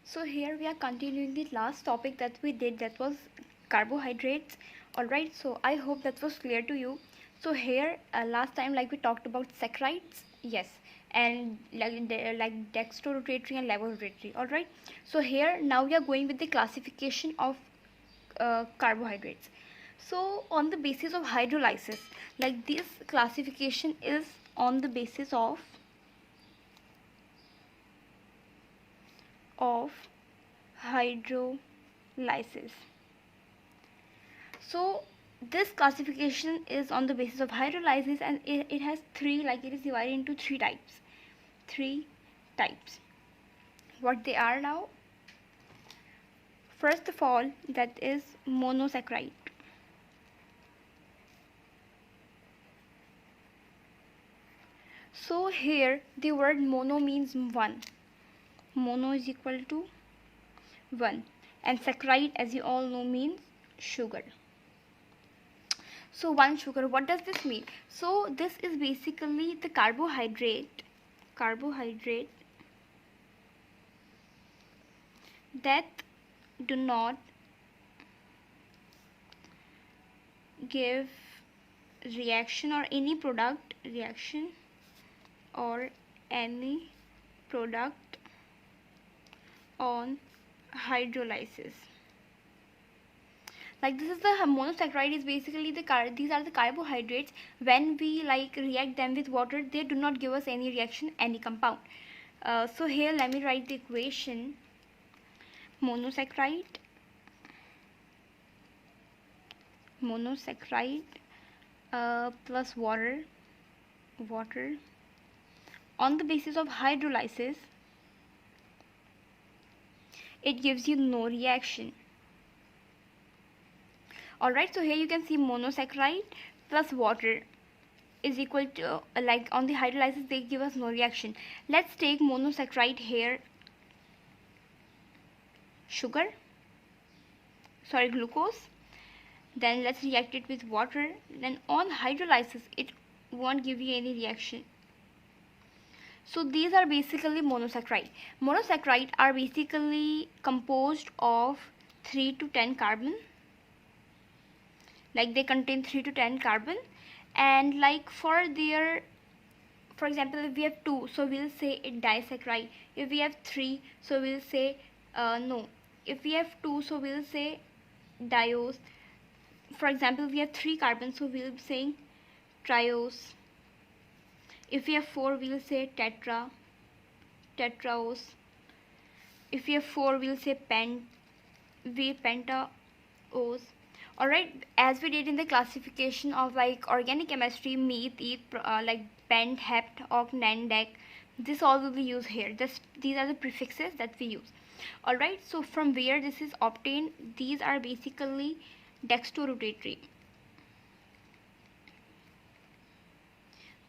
So here we are continuing the last topic that we did, that was carbohydrates. Alright, so I hope that was clear to you. So here last time, like, we talked about saccharides, yes, and like dextrorotatory and laboratory. Alright, so here now we are going with the classification of carbohydrates. So on the basis of hydrolysis, like, this classification is on the basis of hydrolysis. So this classification is on the basis of hydrolysis, and it has three, like, it is divided into three types. What they are now? First of all, that is monosaccharide. So here the word mono means one. Mono is equal to 1, and saccharide, as you all know, means sugar. So one sugar, what does this mean? So this is basically the carbohydrate that do not give reaction or any product on hydrolysis. Like, this is the monosaccharide is basically these are the carbohydrates. When we, like, react them with water, they do not give us any reaction, any compound. So here let me write the equation. Monosaccharide plus water on the basis of hydrolysis, it gives you no reaction. Alright, so here you can see monosaccharide plus water is equal to, like, on the hydrolysis they give us no reaction. Let's take monosaccharide here, glucose. Then let's react it with water. Then on hydrolysis it won't give you any reaction. So these are basically monosaccharide. Monosaccharide are basically composed of 3 to 10 carbon. Like, they contain 3 to 10 carbon, and like, for example, if we have 2, so we'll say it disaccharide. If we have 3, so we'll say no. If we have 2, so we'll say diose. For example, we have 3 carbons, so we'll be saying triose. If we have 4, we'll say tetraose. If we have 4, we'll say pentaose. Alright, as we did in the classification of, like, organic chemistry, meth, like pent, hept, oct, nen, dec, this all will be used here. These are the prefixes that we use. Alright, so from where this is obtained, these are basically dextrorotatory.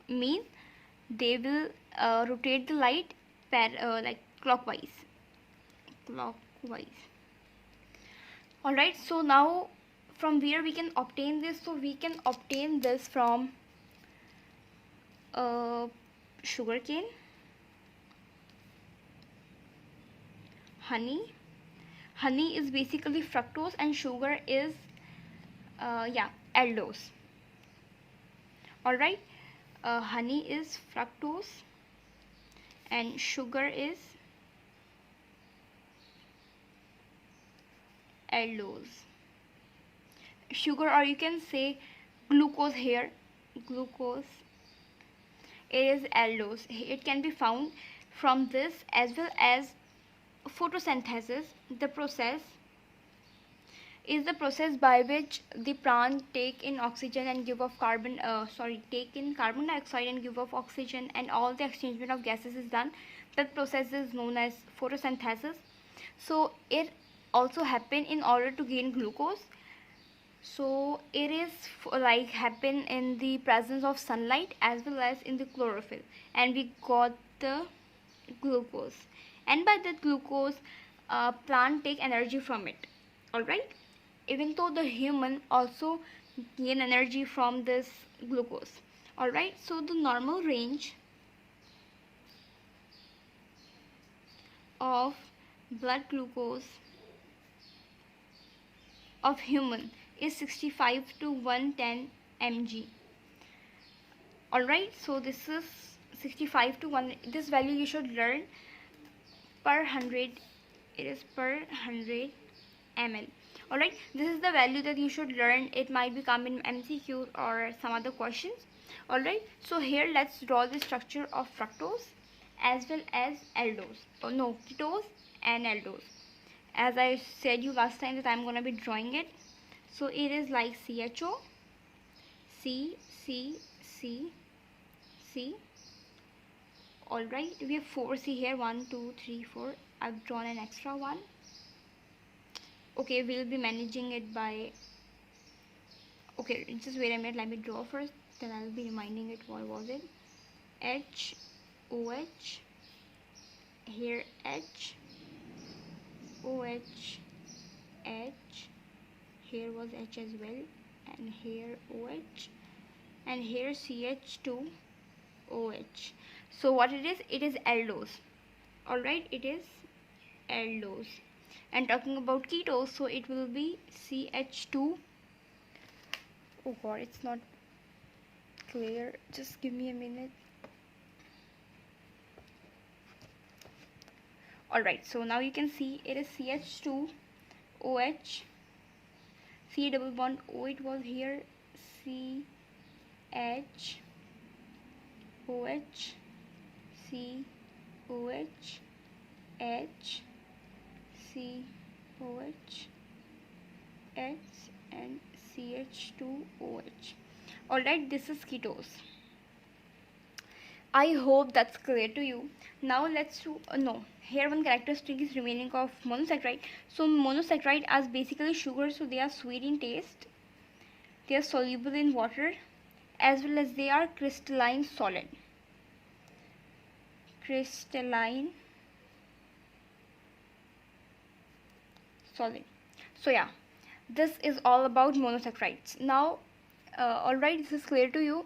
Means they will rotate the light like clockwise. Alright, so now from where we can obtain this? So we can obtain this from sugarcane, honey. Honey is basically fructose, and sugar is aldose. Alright, honey is fructose and sugar is aldose. Sugar, or you can say glucose here, glucose is aldose. It can be found from this, as well as photosynthesis. The process is the process by which the plant take in oxygen and give off take in carbon dioxide and give off oxygen, and all the exchangement of gases is done. That process is known as photosynthesis. So it also happen in order to gain glucose. So it is like happen in the presence of sunlight as well as in the chlorophyll, and we got the glucose, and by that glucose plant take energy from it. Alright, even though the human also gain energy from this glucose. Alright, so the normal range of blood glucose of human is 65 to 110 mg. Alright, so this is 65 to 1. This value you should learn per 100. It is per 100 ml. Alright, this is the value that you should learn. It might be come in MCQ or some other questions. Alright, so here let's draw the structure of fructose as well as aldose. Oh no, ketose and aldose. As I said you last time that I'm gonna be drawing it. So it is like CHO, C, C, C, C. Alright, we have 4 C here. 1, 2, 3, 4. I've drawn an extra one. Okay, we'll be managing it by, okay, just wait a minute, let me draw first, then I'll be reminding it. What was it? H, OH, here H, OH, H, here was H as well, and here OH, and here CH2 OH. So what it is aldose. Alright, it is aldose. And talking about ketose, so it will be CH2. Oh god, it's not clear, just give me a minute. Alright, so now you can see it is CH2 OH, C double bond O, it was here, CH OH, C OH, H, C OH, H, and CH2 OH. Alright, this is ketose. I hope that's clear to you. Now let's do no. Here one characteristic is remaining of monosaccharide. So monosaccharide as basically sugar, so they are sweet in taste. They are soluble in water, as well as they are crystalline solid. Crystalline solid. So yeah, this is all about monosaccharides. Now alright, this is clear to you.